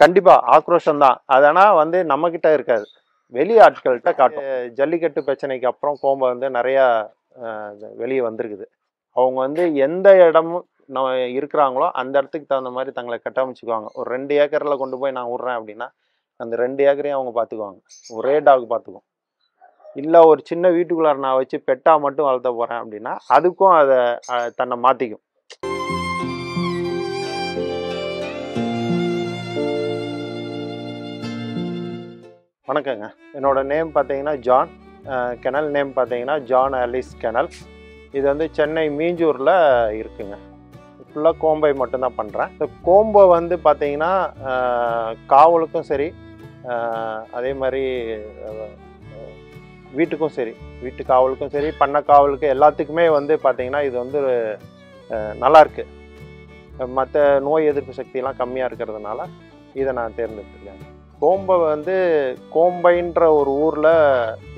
கண்டிப்பா ஆக்ரோஷம் தான். அது ஆனா வந்து நம்மகிட்ட இருக்காது. வெளி ஆட்கள்கிட்ட காட்டும். ஜல்லிக்கட்டு பிரச்சனைக்கு அப்புறம் கோம்பை வந்து நிறையா வெளியே வந்திருக்குது. அவங்க வந்து எந்த இடமும் இருக்கிறாங்களோ அந்த இடத்துக்கு தகுந்த மாதிரி தங்களை கட்டமைச்சுக்குவாங்க. ஒரு 2 ஏக்கர்ல கொண்டு போய் நான் விட்றேன் அப்படின்னா அந்த 2 ஏக்கரையும் அவங்க பார்த்துக்குவாங்க. ஒரே டாக் பார்த்துக்குவோம். இல்லை ஒரு சின்ன வீட்டுக்குள்ளார நான் வச்சு பெட்டா மட்டும் வளர்த்த போகிறேன் அப்படின்னா அதுக்கும் அதை தன்னை மாற்றிக்கும். வணக்கங்க. என்னோட நேம் பார்த்தீங்கன்னா ஜான். கெனல் நேம் பார்த்தீங்கன்னா ஜான் ஆலிஸ் கெனல். இது வந்து சென்னை மீஞ்சூரில் இருக்குங்க. ஃபுல்லாக கோம்பை மட்டும்தான் பண்ணுறேன். இந்த கோம்பை வந்து பார்த்தீங்கன்னா காவலுக்கும் சரி, அதே மாதிரி வீட்டுக்கும் சரி, வீட்டு காவலுக்கும் சரி, பண்ணை காவலுக்கு எல்லாத்துக்குமே வந்து பார்த்தீங்கன்னா இது வந்து நல்லாயிருக்கு. மற்ற நோய் எதிர்ப்பு சக்தியெல்லாம் கம்மியாக இருக்கிறதுனால இதை நான் தேர்ந்தெடுத்துருக்கேன். கோம்பை வந்து கோம்பைன்ற ஒரு ஊரில்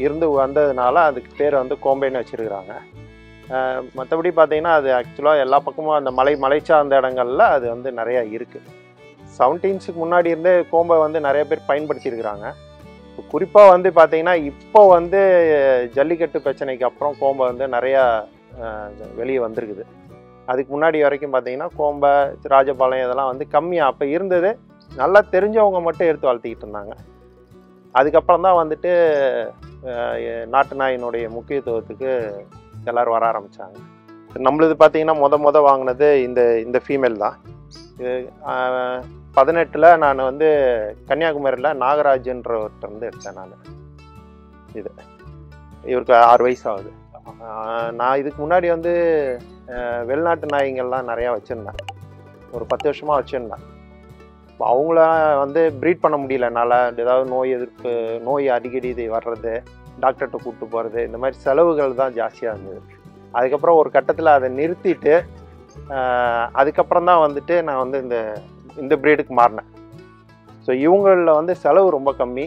இருந்து வந்ததுனால அதுக்கு பேர் வந்து கோம்பைன்னு வச்சுருக்குறாங்க. மற்றபடி பார்த்தீங்கன்னா அது ஆக்சுவலாக எல்லா பக்கமும் அந்த மலை சார்ந்த இடங்கள்ல அது வந்து நிறையா இருக்குது. 17க்கு முன்னாடி இருந்தே கோம்பை வந்து நிறைய பேர் பயன்படுத்தியிருக்கிறாங்க. குறிப்பாக வந்து பார்த்தீங்கன்னா இப்போ வந்து ஜல்லிக்கட்டு பிரச்சனைக்கு அப்புறம் கோம்பை வந்து நிறையா வெளியே வந்திருக்குது. அதுக்கு முன்னாடி வரைக்கும் பார்த்தீங்கன்னா கோம்பை, ராஜபாளையம் இதெல்லாம் வந்து கம்மியாக அப்போ இருந்தது. நல்லா தெரிஞ்சவங்க மட்டும் எடுத்து வளர்த்திக்கிட்டு இருந்தாங்க. அதுக்கப்புறம் தான் வந்துட்டு நாட்டு நாயினுடைய முக்கியத்துவத்துக்கு எல்லோரும் வர ஆரம்பித்தாங்க. நம்மளது பார்த்தீங்கன்னா முத வாங்கினது இந்த ஃபீமேல் தான். இது 18ல் நான் வந்து கன்னியாகுமரியில் நாகராஜன்றவர்கிட்ட எடுத்தேன். இது இவருக்கு 6 வயசு ஆகுது. நான் இதுக்கு முன்னாடி வந்து வெளிநாட்டு நாய்ங்கள்லாம் நிறையா வச்சுருந்தேன். ஒரு 10 வருஷமாக வச்சுருந்தேன். இப்போ அவங்கள வந்து ப்ரீட் பண்ண முடியல என்னால். ஏதாவது நோய் அடிக்கடி இது வர்றது, டாக்டர்கிட்ட கூப்பிட்டு போகிறது, இந்த மாதிரி செலவுகள் தான் ஜாஸ்தியாக இருந்தது. அதுக்கப்புறம் ஒரு கட்டத்தில் அதை நிறுத்திட்டு அதுக்கப்புறம் தான் வந்துட்டு நான் வந்து இந்த ப்ரீடுக்கு மாறினேன். ஸோ இவங்களில் வந்து செலவு ரொம்ப கம்மி.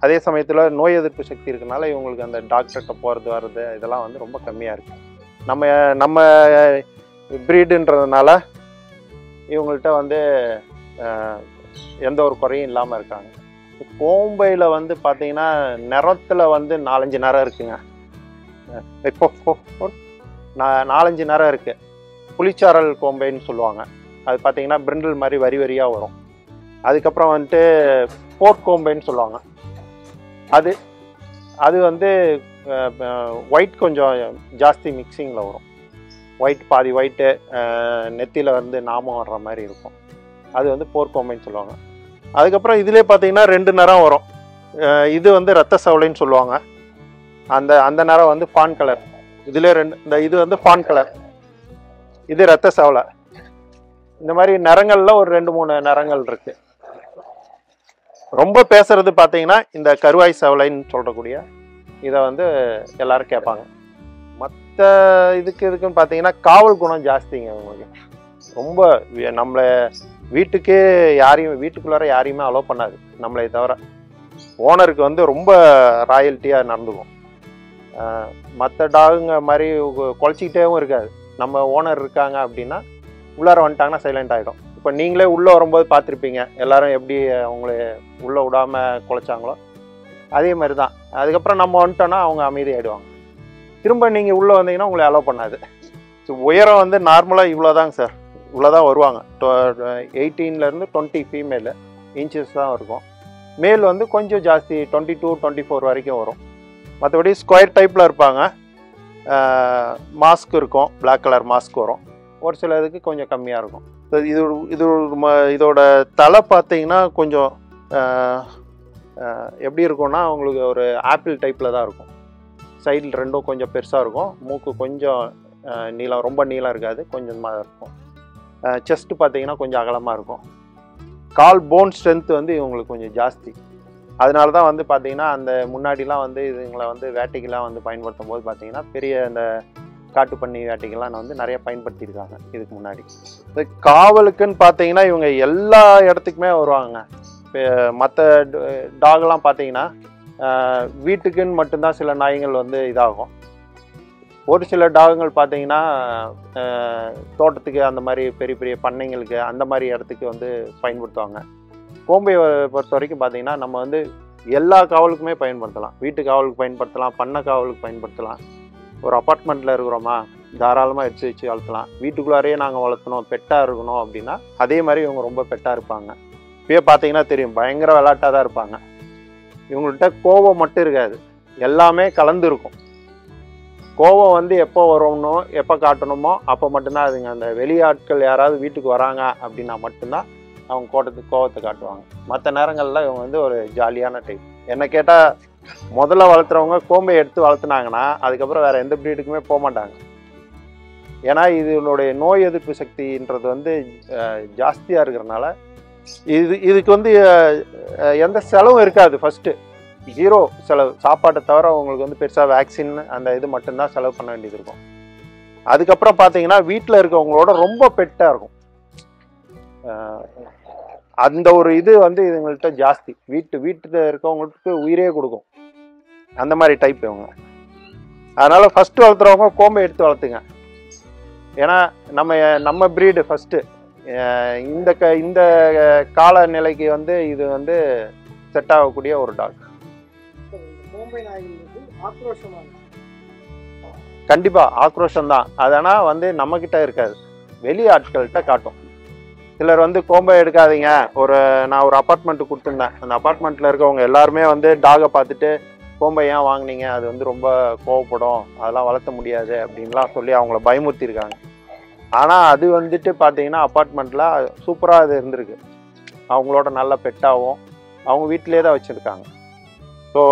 அதே சமயத்தில் நோய் எதிர்ப்பு சக்தி இருக்கனால இவங்களுக்கு அந்த டாக்டர்கிட்ட போகிறது வர்றது இதெல்லாம் வந்து ரொம்ப கம்மியாக இருக்குது. நம்ம ப்ரீடுன்றதுனால இவங்கள்ட்ட வந்து எந்த ஒரு குறையும் இல்லாமல் இருக்காங்க. கோம்பையில் வந்து பார்த்தீங்கன்னா நிறத்தில் வந்து 4-5 நிறம் இருக்குங்க. இப்போ 4-5 நிறம் இருக்குது. புளிச்சாரல் கோம்பைன்னு சொல்லுவாங்க. அது பார்த்தீங்கன்னா பிரிண்டில் மாதிரி வரி வரியாக வரும். அதுக்கப்புறம் வந்துட்டு போர்க் கோம்பைன்னு சொல்லுவாங்க. அது வந்து ஒயிட் கொஞ்சம் ஜாஸ்தி மிக்சிங்கில் வரும். ஒயிட் பாதி ஒயிட்டு, நெத்தியில் வந்து நாமம் வர்ற மாதிரி இருக்கும். அது வந்து போர்க் கோம்பைன்னு சொல்லுவாங்க. அதுக்கப்புறம் இதிலே பார்த்தீங்கன்னா 2 நிறம் வரும். இது வந்து ரத்த சவலைன்னு சொல்லுவாங்க. அந்த நிறம் வந்து ஃபான் கலர். இதிலே 2 இது வந்து ஃபான் கலர், இது ரத்த சவலை. இந்த மாதிரி நிறங்களில் ஒரு 2-3 நிறங்கள் இருக்குது. ரொம்ப பேசுறது பார்த்தீங்கன்னா இந்த கருவாய் சவலைன்னு சொல்லக்கூடிய இதை வந்து எல்லாரும் கேட்பாங்க. மற்ற இதுக்குன்னு பார்த்தீங்கன்னா காவல் குணம் ஜாஸ்திங்க. உங்களுக்கு ரொம்ப நம்மளை வீட்டுக்குள்ளார யாரையுமே அலோவ் பண்ணாது நம்மளை தவிர. ஓனருக்கு வந்து ரொம்ப ராயல்ட்டியாக நடந்துக்கும். மற்ற டாகுங்க மாதிரி குலைச்சிக்கிட்டேவும் இருக்காது. நம்ம ஓனர் இருக்காங்க அப்படின்னா உள்ளார வந்துட்டாங்கன்னா சைலண்ட் ஆகிடும். இப்போ நீங்களே உள்ளே வரும்போது பார்த்துருப்பீங்க எல்லாரும் எப்படி அவங்கள உள்ளே விடாமல் குலைச்சாங்களோ அதே மாதிரி தான். அதுக்கப்புறம் நம்ம வந்துட்டோன்னா அவங்க அமைதியாகிடுவாங்க. திரும்ப நீங்கள் உள்ளே வந்தீங்கன்னா உங்களை அலோவ் பண்ணாது. ஸோ உயரம் வந்து நார்மலாக இவ்வளோதாங்க சார், இவ்வளோதான் வருவாங்க. 18லேருந்து 20 ஃபீமேலு இன்ச்சஸ் தான் இருக்கும். மேல் வந்து கொஞ்சம் ஜாஸ்தி 22-24 வரைக்கும் வரும். மற்றபடி ஸ்கொயர் டைப்பில் இருப்பாங்க. மாஸ்க் இருக்கும், பிளாக் கலர் மாஸ்க் வரும். ஒரு சில இதுக்கு கொஞ்சம் கம்மியாக இருக்கும். இதோட தலை பார்த்தீங்கன்னா கொஞ்சம் எப்படி இருக்கும்னா உங்களுக்கு ஒரு ஆப்பிள் டைப்பில் தான் இருக்கும். சைடில் 2ம் கொஞ்சம் பெருசாக இருக்கும். மூக்கு கொஞ்சம் நீளம், ரொம்ப நீளம் இருக்காது, கொஞ்சமாக இருக்கும். செஸ்ட்டு பார்த்தீங்கன்னா கொஞ்சம் அகலமாக இருக்கும். கால் போன் ஸ்ட்ரென்த் வந்து இவங்களுக்கு கொஞ்சம் ஜாஸ்தி. அதனால தான் வந்து பார்த்தீங்கன்னா அந்த முன்னாடிலாம் வந்து இதுங்களை வந்து வேட்டைக்கெலாம் வந்து பயன்படுத்தும் போது பார்த்தீங்கன்னா பெரிய இந்த காட்டு பண்ணி வேட்டைக்கெல்லாம் வந்து நிறைய பயன்படுத்தியிருக்காங்க இதுக்கு முன்னாடி. இந்த காவலுக்குன்னு பார்த்தீங்கன்னா இவங்க எல்லா இடத்துக்குமே வருவாங்க. மற்ற டாகெலாம் பார்த்தீங்கன்னா வீட்டுக்குன்னு மட்டும்தான் சில நாய்கள் வந்து இதாகும். ஒரு சில டாகுங்கள் பார்த்தீங்கன்னா தோட்டத்துக்கு அந்த மாதிரி பெரிய பெரிய பண்ணைங்களுக்கு அந்த மாதிரி இடத்துக்கு வந்து பயன்படுத்துவாங்க. கோம்பையை பொறுத்த வரைக்கும் பார்த்தீங்கன்னா நம்ம வந்து எல்லா காவலுக்குமே பயன்படுத்தலாம். வீட்டு காவலுக்கு பயன்படுத்தலாம், பண்ணை காவலுக்கு பயன்படுத்தலாம். ஒரு அப்பார்ட்மெண்ட்டில் இருக்கிறோமா, தாராளமாக எடுத்து வச்சு வளர்த்தலாம். வீட்டுக்குள்ளாரையே நாங்கள் வளர்த்தணும், பெட்டாக இருக்கணும் அப்படின்னா அதே மாதிரி இவங்க ரொம்ப பெட்டாக இருப்பாங்க. இப்பயே பார்த்தீங்கன்னா தெரியும், பயங்கர விளையாட்டாக தான் இருப்பாங்க. இவங்கள்ட்ட கோபம் மட்டும் இருக்காது, எல்லாமே கலந்து இருக்கும். கோபம் வந்து எப்போ வரணுமோ எப்போ காட்டணுமோ அப்போ மட்டும்தான் அதுங்க. அந்த வெளியாட்கள் யாராவது வீட்டுக்கு வராங்க அப்படின்னா மட்டும்தான் அவங்க கோபத்தை காட்டுவாங்க. மற்ற நேரங்களில் இவங்க வந்து ஒரு ஜாலியான டைப். என்ன கேட்டால் முதல்ல வளர்த்துறவங்க கோம்பை எடுத்து வளர்த்துனாங்கன்னா அதுக்கப்புறம் வேறு எந்த ப்ரீடுக்குமே போக மாட்டாங்க. ஏன்னா இதனுடைய நோய் எதிர்ப்பு சக்தின்றது வந்து ஜாஸ்தியாக இருக்கிறனால இதுக்கு வந்து எந்த செலவும் இருக்காது. ஃபஸ்ட்டு 0 செலவு. சாப்பாட்டை தவிர அவங்களுக்கு வந்து பெருசாக வேக்சின் அந்த இது மட்டும்தான் செலவு பண்ண வேண்டியது இருக்கும். அதுக்கப்புறம் பார்த்தீங்கன்னா வீட்டில் இருக்கவங்களோட ரொம்ப பெட்டாக இருக்கும். அந்த ஒரு இது வந்து இதுங்கள்ட்ட ஜாஸ்தி. வீட்டில் இருக்கவங்களுக்கு உயிரே கொடுக்கும், அந்த மாதிரி டைப் இவங்க. அதனால் ஃபஸ்ட்டு வளர்த்துறவங்க கோம்பை எடுத்து வளர்த்துங்க. ஏன்னா நம்ம ப்ரீடு ஃபஸ்ட்டு இந்த காலநிலைக்கு வந்து இது வந்து செட் ஆகக்கூடிய ஒரு டாக். கண்டிப்பா ஆக்ரோஷம் தான். அதனால் வந்து நம்ம கிட்ட இருக்காது, வெளி ஆட்கள்கிட்ட காட்டும். சிலர் வந்து கோம்பை எடுக்காதீங்க. நான் ஒரு அப்பார்ட்மெண்ட்டு கொடுத்துருந்தேன். அந்த அப்பார்ட்மெண்ட்டில் இருக்கவங்க எல்லாருமே வந்து டாகை பார்த்துட்டு கோம்பை ஏன் வாங்கினீங்க, அது வந்து ரொம்ப கோவப்படும், அதெல்லாம் வளர்த்த முடியாது அப்படின்லாம் சொல்லி அவங்கள பயமுறுத்திருக்காங்க. ஆனால் அது வந்துட்டு பார்த்தீங்கன்னா அப்பார்ட்மெண்ட்டில் சூப்பராக அது இருந்திருக்கு. அவங்களோட நல்ல பெட்டாகவும் அவங்க வீட்டிலே தான் வச்சுருக்காங்க. ஸோ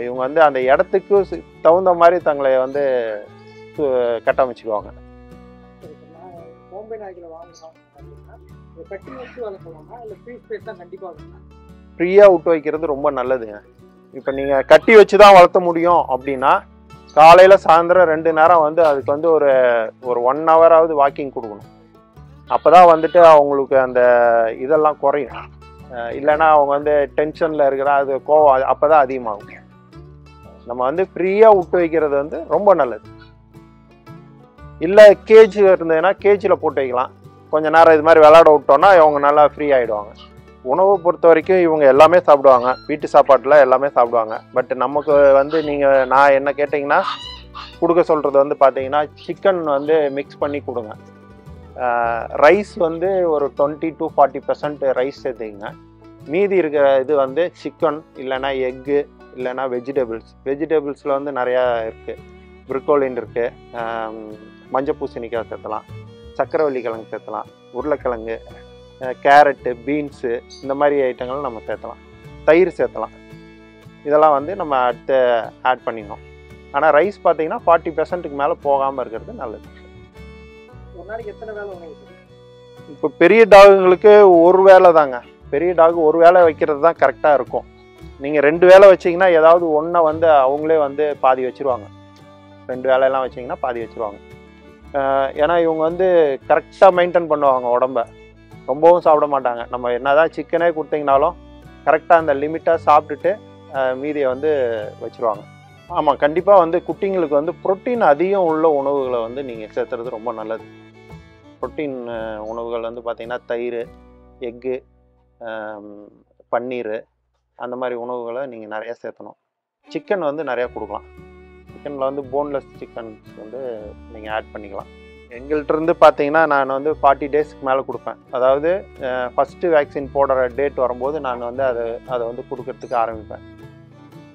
இவங்க வந்து அந்த இடத்துக்கு தகுந்த மாதிரி தங்களை வந்து கட்டமைச்சுக்குவாங்க. ஃப்ரீயாக விட்டு வைக்கிறது ரொம்ப நல்லதுங்க. இப்போ நீங்கள் கட்டி வச்சு தான் வளர்த்த முடியும் அப்படின்னா காலையில் சாயந்தரம் 2 நேரம் வந்து அதுக்கு வந்து ஒரு 1 ஹவராவது வாக்கிங் கொடுக்கணும். அப்போ தான் வந்துட்டு அவங்களுக்கு அந்த இதெல்லாம் குறையும். இல்லைன்னா அவங்க வந்து டென்ஷனில் இருக்கிற அது கோவம் அப்போ தான் அதிகமாகும். நம்ம வந்து ஃப்ரீயாக விட்டு வைக்கிறது வந்து ரொம்ப நல்லது. இல்லை கேஜ் இருந்ததுன்னா கேஜில் போட்டு வைக்கலாம். கொஞ்சம் நேரம் இது மாதிரி விளையாட விட்டோன்னா இவங்க நல்லா ஃப்ரீ ஆகிடுவாங்க. உணவை பொறுத்த வரைக்கும் இவங்க எல்லாமே சாப்பிடுவாங்க. வீட்டு சாப்பாட்டில் எல்லாமே சாப்பிடுவாங்க. பட் நமக்கு வந்து நான் என்ன கேட்டிங்கன்னா கொடுக்க சொல்கிறது வந்து பார்த்தீங்கன்னா சிக்கன் வந்து மிக்ஸ் பண்ணி கொடுங்க. ரைஸ் வந்து ஒரு 20 to 40% ரைஸ் சேர்த்துக்கிங்க. மீதி இருக்கிற இது வந்து சிக்கன் இல்லைன்னா எக்கு இல்லைன்னா வெஜிடபிள்ஸில் வந்து நிறையா இருக்குது. ப்ரொக்கோலின் இருக்குது, மஞ்சள் பூசணிக்காய் சேர்த்தலாம், சக்கரவள்ளி கிழங்கு சேர்த்தலாம், உருளைக்கிழங்கு, கேரட்டு, பீன்ஸு இந்த மாதிரி ஐட்டங்களும் நம்ம சேர்த்தலாம். தயிர் சேர்த்தலாம். இதெல்லாம் வந்து நம்ம அடுத்து ஆட் பண்ணிடணும். ஆனால் ரைஸ் பார்த்தீங்கன்னா 40%க்கு மேலே போகாமல் இருக்கிறது நல்லது. ஒரு நாளைக்கு எத்தனை வேலை உணவு? இப்போ பெரிய டாகுங்களுக்கு ஒரு வேளை தாங்க. பெரிய டாகு ஒரு வேளை வைக்கிறது தான் கரெக்டாக இருக்கும். நீங்கள் 2 வேளை வச்சிங்கன்னா ஏதாவது ஒன்றை வந்து அவங்களே வந்து பாதி வச்சுருவாங்க. 2 வேலையெல்லாம் வச்சிங்கன்னா பாதி வச்சுருவாங்க. ஏன்னா இவங்க வந்து கரெக்டாக மெயின்டைன் பண்ணுவாங்க உடம்ப. ரொம்பவும் சாப்பிட மாட்டாங்க. நம்ம என்ன தான் சிக்கனே கொடுத்தீங்கனாலும் கரெக்டாக அந்த லிமிட்டாக சாப்பிட்டுட்டு மீதியை வந்து வச்சுருவாங்க. ஆமாம், கண்டிப்பாக வந்து குட்டிங்களுக்கு வந்து புரோட்டீன் அதிகம் உள்ள உணவுகளை வந்து நீங்கள் சேர்த்துறது ரொம்ப நல்லது. புரோட்டீன் உணவுகள் வந்து பார்த்திங்கன்னா தயிர், எக்கு, பன்னீர் அந்த மாதிரி உணவுகளை நீங்கள் நிறையா சேர்த்தணும். சிக்கன் வந்து நிறையா கொடுக்கலாம். சிக்கனில் வந்து போன்லெஸ் சிக்கன் வந்து நீங்கள் ஆட் பண்ணிக்கலாம். எங்கள்கிட்டருந்து பார்த்தீங்கன்னா நான் வந்து 40 டேஸ்க்கு மேலே கொடுப்பேன். அதாவது ஃபஸ்ட்டு வேக்சின் போடுற டேட் வரும்போது நான் வந்து அதை வந்து கொடுக்கறதுக்கு ஆரம்பிப்பேன்.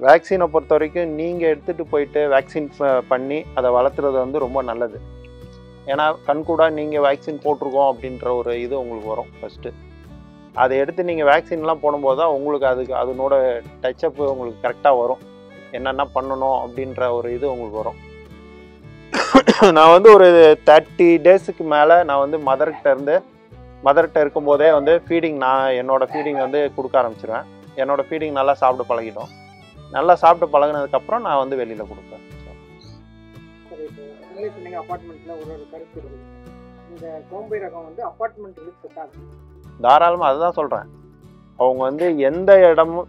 வேக்சினை பொறுத்த வரைக்கும் நீங்கள் எடுத்துகிட்டு போயிட்டு வேக்சின் பண்ணி அதை வளர்த்துறது வந்து ரொம்ப நல்லது. ஏன்னா கண்கூடாக நீங்கள் வேக்சின் போட்டிருக்கோம் அப்படின்ற ஒரு இது உங்களுக்கு வரும். ஃபஸ்ட்டு அதை எடுத்து நீங்கள் வேக்சின்லாம் போடும்போது தான் உங்களுக்கு அதனோட டச்சப்பு உங்களுக்கு கரெக்டாக வரும். என்னென்ன பண்ணணும் அப்படின்ற ஒரு இது உங்களுக்கு வரும். நான் வந்து ஒரு 30 டேஸுக்கு மேலே நான் வந்து மதர்கிட்ட இருக்கும்போதே வந்து என்னோடய ஃபீடிங் வந்து கொடுக்க ஆரம்பிச்சிருவேன். என்னோடய ஃபீடிங் நல்லா சாப்பிட்டு பழகிட்டோம். நல்லா சாப்பிட்டு பழகினதுக்கப்புறம் நான் வந்து வெளியில் கொடுப்பேன். அப்பார்ட்மெண்ட்டில் ஒரு கருத்து இருக்குது, இந்த கோம்பை ரகம் வந்து அப்பார்ட்மெண்ட்டுக்கு செட் ஆகும். தாராளமாக அதுதான் சொல்கிறேன். அவங்க வந்து எந்த இடமும்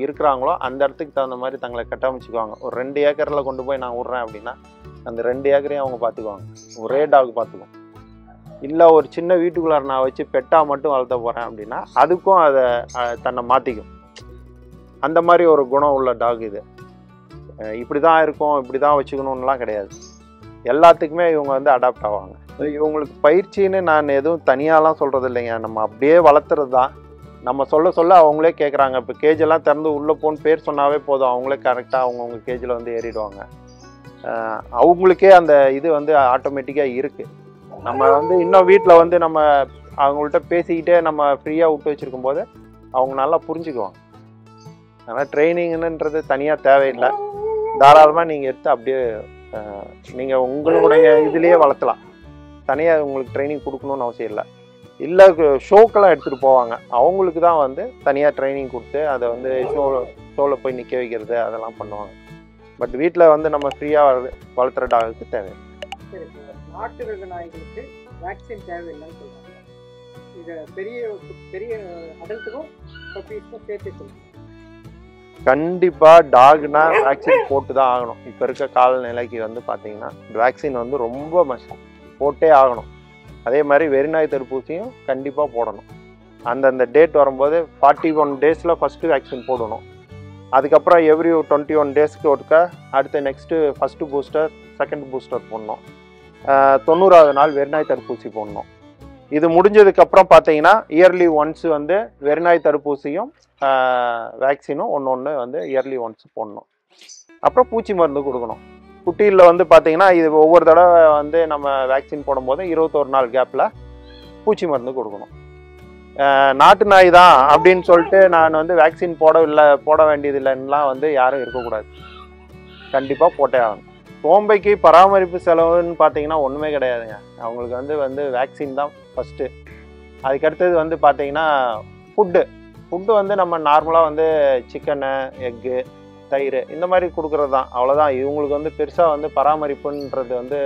இருக்கிறாங்களோ அந்த இடத்துக்கு தகுந்த மாதிரி தங்களை கட்டமைச்சுக்குவாங்க. ஒரு 2 ஏக்கரில் கொண்டு போய் நான் விட்றேன் அப்படின்னா அந்த 2 ஏக்கரையும் அவங்க பார்த்துக்குவாங்க. ஒரே டாக் பார்த்துக்குவோம். இல்லை ஒரு சின்ன வீட்டுக்குள்ளார நான் வச்சு பெட்டாக மட்டும் வளர்த்த போகிறேன் அப்படின்னா அதுக்கும் அதை தன்னை மாற்றிக்கும். அந்த மாதிரி ஒரு குணம் உள்ள டாக் இது. இப்படி தான் இருக்கும், இப்படி தான் வச்சுக்கணும்லாம் கிடையாது. எல்லாத்துக்குமே இவங்க வந்து அடாப்ட் ஆவாங்க. இவங்களுக்கு பயிற்சின்னு நான் எதுவும் தனியாலாம் சொல்கிறது இல்லைங்க. நம்ம அப்படியே வளர்த்துறது தான். நம்ம சொல்ல சொல்ல அவங்களே கேட்குறாங்க. இப்போ கேஜெல்லாம் திறந்து உள்ளே போன்னு பேர் சொன்னாவே போதும், அவங்களே கரெக்டாக அவங்கவுங்க கேஜில் வந்து ஏறிடுவாங்க. அவங்களுக்கே அந்த இது வந்து ஆட்டோமேட்டிக்காக இருக்குது. நம்ம வந்து இன்னும் வீட்டில் வந்து நம்ம அவங்கள்ட்ட பேசிக்கிட்டே நம்ம ஃப்ரீயாக விட்டு வச்சுருக்கும் போது அவங்க நல்லா புரிஞ்சுக்குவாங்க. அதனால் ட்ரைனிங்ன்றது தனியாக தேவையில்லை. தாராளமாக நீங்கள் எடுத்து அப்படியே நீங்கள் உங்களுடைய இதுலேயே வளர்த்தலாம். தனியாக உங்களுக்கு ட்ரைனிங் கொடுக்கணுன்னு அவசியம் இல்லை. இல்லை ஷோக்கெல்லாம் எடுத்துகிட்டு போவாங்க, அவங்களுக்கு தான் வந்து தனியாக ட்ரைனிங் கொடுத்து அதை வந்து ஷோவில் போய் நிற்க வைக்கிறது அதெல்லாம் பண்ணுவாங்க. பட் வீட்டில் வந்து நம்ம ஃப்ரீயாக வளர்த்துற டாகுக்கு தேவை. சரி சார், நாட்டு ரக நாய்களுக்கு வேக்சின் தேவையில்லைன்னு சொல்கிறாங்க. இதை பெரிய அடல்ட்டுக்கும் பப்பீஸ்க்கும் சேர்த்து சொல்லுங்கள். கண்டிப்பாக டாக்னா வேக்சின் போட்டு தான் ஆகணும். இப்போ இருக்க காலநிலைக்கு வந்து பார்த்தீங்கன்னா வேக்சின் வந்து ரொம்ப மஸ்ட், போட்டே ஆகணும். அதே மாதிரி வெறிநாய் தடுப்பூசியும் கண்டிப்பாக போடணும். அந்தந்த டேட் வரும்போது 41 டேஸில் ஃபஸ்ட்டு வேக்சின் போடணும். அதுக்கப்புறம் எவ்ரி 21 டேஸ்க்கு ஒருக்க அடுத்த next first booster, second booster போடணும். 90வது நாள் வெறிநாய் தடுப்பூசி போடணும். இது முடிஞ்சதுக்கப்புறம் பார்த்தீங்கன்னா இயர்லி ஒன்ஸ் வந்து வெறிநாய் தடுப்பூசியும் வேக்சினும் ஒன்று வந்து இயர்லி ஒன்ஸ் போடணும். அப்புறம் பூச்சி மருந்து கொடுக்கணும். குட்டியில் வந்து பார்த்தீங்கன்னா இது ஒவ்வொரு தடவை வந்து நம்ம வேக்சின் போடும்போது 21 நாள் கேப்பில் பூச்சி மருந்து கொடுக்கணும். நாட்டு நாய் தான் அப்படின்னு சொல்லிட்டு நான் வந்து வேக்சின் போட வேண்டியதில்லைன்னுலாம் வந்து யாரும் இருக்கக்கூடாது. கண்டிப்பாக போட்டே ஆகணும். கோம்பைக்கு பராமரிப்பு செலவுன்னு பார்த்தீங்கன்னா ஒன்றுமே கிடையாதுங்க. அவங்களுக்கு வந்து வேக்சின் தான் ஃபஸ்ட்டு. அதுக்கடுத்தது வந்து பார்த்தீங்கன்னா ஃபுட்டு வந்து நம்ம நார்மலாக வந்து சிக்கனு, எக்கு, தயிர் இந்த மாதிரி கொடுக்குறது தான், அவ்வளோதான். இவங்களுக்கு வந்து பெருசாக வந்து பராமரிப்புன்றது வந்து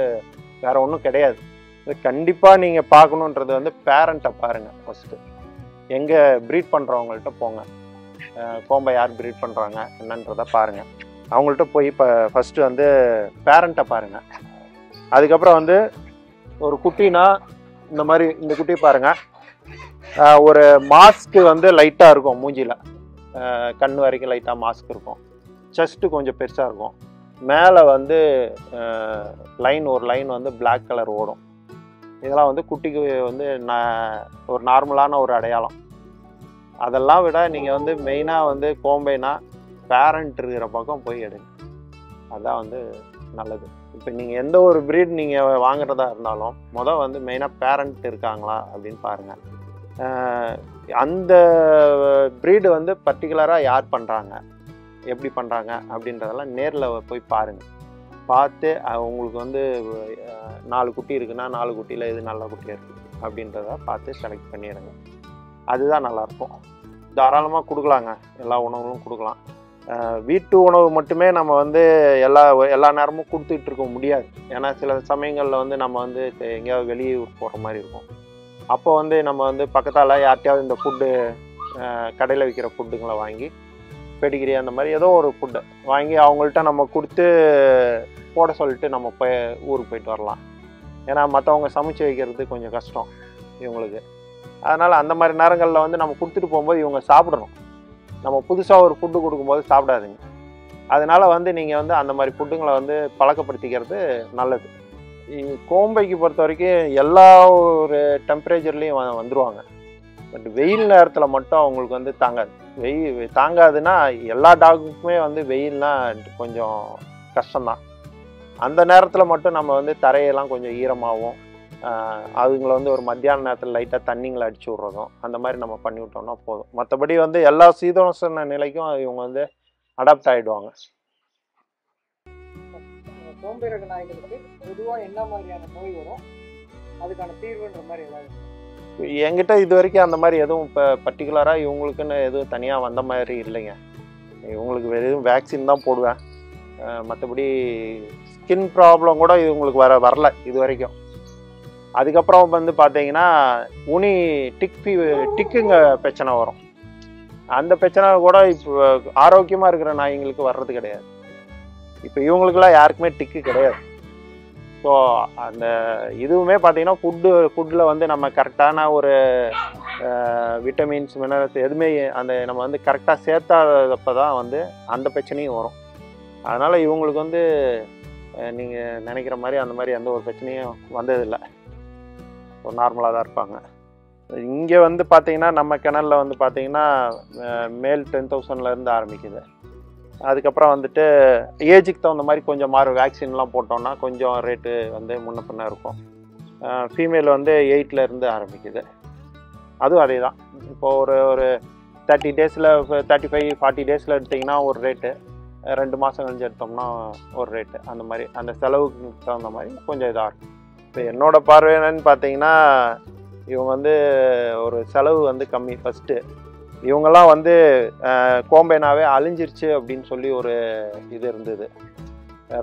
வேறு ஒன்றும் கிடையாது. இது கண்டிப்பாக நீங்கள் பார்க்கணுன்றது வந்து பேரண்ட்டை பாருங்கள். ஃபஸ்ட்டு எங்கே ப்ரீட் பண்ணுறவங்கள்ட்ட போங்க. கோம்பை யார் ப்ரீட் பண்ணுறாங்க என்னன்றதை பாருங்கள். அவங்கள்ட்ட போய் இப்போ ஃபஸ்ட்டு வந்து பேரண்ட்டை பாருங்கள். அதுக்கப்புறம் வந்து ஒரு குட்டினா இந்த மாதிரி இந்த குட்டி பாருங்கள். ஒரு மாஸ்க்கு வந்து லைட்டாக இருக்கும் மூஞ்சியில், கண் வரைக்கும் லைட்டாக மாஸ்க் இருக்கும். செஸ்ட்டு கொஞ்சம் பெருசாக இருக்கும். மேலே வந்து ஒரு லைன் வந்து பிளாக் கலர் ஓடும். இதெல்லாம் வந்து குட்டிக்கு வந்து ஒரு நார்மலான ஒரு அடையாளம். அதெல்லாம் விட நீங்கள் வந்து மெயினாக வந்து கோம்பைனா பேரண்ட் இருக்கிற பக்கம் போய் எடுங்க. அதுதான் வந்து நல்லது. இப்போ நீங்கள் எந்த ஒரு ப்ரீட் நீங்கள் வாங்குறதா இருந்தாலும் வந்து மெயினாக பேரண்ட் இருக்காங்களா அப்படின்னு பாருங்கள். அந்த ப்ரீடு வந்து பர்டிகுலராக யார் பண்ணுறாங்க, எப்படி பண்ணுறாங்க அப்படின்றதெல்லாம் நேரில் போய் பாருங்கள். பார்த்து உங்களுக்கு வந்து 4 குட்டி இருக்குன்னா 4 குட்டியில் எது நல்ல குட்டியாக இருக்குது அப்படின்றத பார்த்து செலக்ட் பண்ணிடுங்க. அதுதான் நல்லாயிருக்கும். தாராளமாக கொடுக்கலாங்க, எல்லா உணவுகளும் கொடுக்கலாம். வீட்டு உணவு மட்டுமே நம்ம வந்து எல்லா நேரமும் கொடுத்துட்டு இருக்க முடியாது. ஏன்னா சில சமயங்களில் வந்து நம்ம வந்து எங்கேயாவது வெளியூர் போகிற மாதிரி இருக்கும். அப்போ வந்து நம்ம வந்து பக்கத்தால் யார்கிட்டையாவது இந்த ஃபுட்டு கடையில் விற்கிற ஃபுட்டுங்களை வாங்கி பெடிகிரி அந்த மாதிரி ஏதோ ஒரு ஃபுட்டு வாங்கி அவங்கள்ட்ட நம்ம கொடுத்து போட சொல்லிட்டு நம்ம ஊருக்கு போயிட்டு வரலாம். ஏன்னா மற்றவங்க சமைச்சு வைக்கிறது கொஞ்சம் கஷ்டம் இவங்களுக்கு. அதனால் அந்த மாதிரி நேரங்களில் வந்து நம்ம கொடுத்துட்டு போகும்போது இவங்க சாப்பிடணும். நம்ம புதுசாக ஒரு ஃபுட்டு கொடுக்கும்போது சாப்பிடாதுங்க. அதனால் வந்து நீங்கள் வந்து அந்த மாதிரி ஃபுட்டுங்களை வந்து பழக்கப்படுத்திக்கிறது நல்லது. கோம்பைக்கு பொறுத்த வரைக்கும் எல்லா ஒரு டெம்பரேச்சர்லேயும் வந்துடுவாங்க. பட் வெயில் நேரத்தில் மட்டும் அவங்களுக்கு வந்து தாங்காதுன்னா எல்லா டாகுக்குமே வந்து வெயில்னா கொஞ்சம் கஷ்டம்தான். அந்த நேரத்தில் மட்டும் நம்ம வந்து தரையெல்லாம் கொஞ்சம் ஈரமாகவும் அதுங்களை வந்து ஒரு மத்தியான நேரத்தில் லைட்டாக தண்ணிங்களை அடிச்சு விட்றதும் அந்த மாதிரி நம்ம பண்ணி விட்டோம்னா போதும். மற்றபடி வந்து எல்லா சீதோஷ்ண நிலைக்கும் இவங்க வந்து அடாப்ட் ஆகிடுவாங்க. கோம்பை ரக நாய்களுக்கு பொதுவாக என்ன மாதிரியான நோய் வரும், அதுக்கான தீர்வுன்ற மாதிரி ஏதாவது? என்கிட்ட இது வரைக்கும் அந்த மாதிரி எதுவும் இப்போ பர்டிகுலராக இவங்களுக்குன்னு எதுவும் தனியாக வந்த மாதிரி இல்லைங்க. இவங்களுக்கு வெறும் வேக்சின் தான் போடுவேன். மற்றபடி ஸ்கின் ப்ராப்ளம் கூட இவங்களுக்கு வரல இது வரைக்கும். அதுக்கப்புறம் வந்து பார்த்தீங்கன்னா டிக்குங்க பிரச்சனை வரும். அந்த பிரச்சனை கூட இப்போ ஆரோக்கியமாக இருக்கிற நாய்ங்களுக்கு வர்றது கிடையாது. இப்போ இவங்களுக்கெல்லாம் யாருக்குமே டிக்கு கிடையாது. ஸோ அந்த இதுவுமே பார்த்தீங்கன்னா ஃபுட்டில் வந்து நம்ம கரெக்டான ஒரு விட்டமின்ஸ் மினரல்ஸ் எதுவுமே அந்த நம்ம வந்து கரெக்டாக சேர்த்தாதப்போ தான் வந்து அந்த பிரச்சனையும் வரும். அதனால் இவங்களுக்கு வந்து நீங்கள் நினைக்கிற மாதிரி அந்த மாதிரி எந்த ஒரு பிரச்சனையும் வந்ததில்லை. ஒரு நார்மலாக தான் இருப்பாங்க. இங்கே வந்து பார்த்தீங்கன்னா நம்ம கிணலில் வந்து பார்த்தீங்கன்னா மேல் 10,000லேருந்து ஆரம்பிக்குது. அதுக்கப்புறம் வந்துட்டு ஏஜுக்கு தகுந்த மாதிரி கொஞ்சம் வேக்சின்லாம் போட்டோம்னா கொஞ்சம் ரேட்டு வந்து முன்ன பின்ன இருக்கும். ஃபீமேல் வந்து 8லேருந்து ஆரம்பிக்குது. அதுவும் அதே தான். இப்போது ஒரு 30 டேஸில் 35-40 டேஸில் எடுத்திங்கன்னா ஒரு ரேட்டு, 2 மாதம் கழிஞ்சு எடுத்தோம்னா ஒரு ரேட்டு, அந்த மாதிரி அந்த செலவுக்கு தகுந்த மாதிரி கொஞ்சம் இதாக இருக்கும். இப்போ என்னோடய பார்வை என்னன்னு பார்த்தீங்கன்னா, இவங்க வந்து ஒரு செலவு வந்து கம்மி. ஃபஸ்ட்டு இவங்கெல்லாம் வந்து கோம்பைனாவே அழிஞ்சிருச்சு அப்படின்னு சொல்லி ஒரு இது இருந்தது.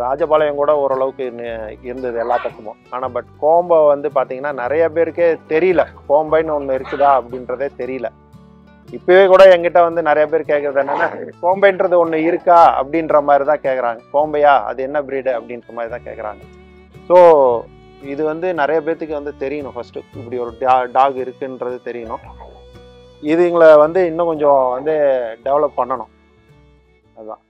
ராஜபாளையம் கூட ஓரளவுக்கு இருந்தது எல்லா பக்கமும். ஆனால் பட் கோம்பை வந்து பார்த்தீங்கன்னா நிறைய பேருக்கே தெரியல, கோம்பைன்னு ஒன்று இருக்குதா அப்படின்றதே தெரியல. இப்போவே கூட எங்கிட்ட வந்து நிறைய பேர் கேட்குறது என்னென்னா, கோம்பைன்றது ஒன்று இருக்கா அப்படின்ற மாதிரி தான் கேட்குறாங்க. கோம்பையா, அது என்ன ப்ரீடு அப்படின்ற மாதிரி தான் கேட்குறாங்க. ஸோ இது வந்து நிறைய பேர்த்துக்கு வந்து தெரியணும். ஃபஸ்ட்டு இப்படி ஒரு டாக் இருக்குன்றது தெரியணும். இதுங்களை வந்து இன்னும் கொஞ்சம் வந்து டெவலப் பண்ணணும். அதுதான்.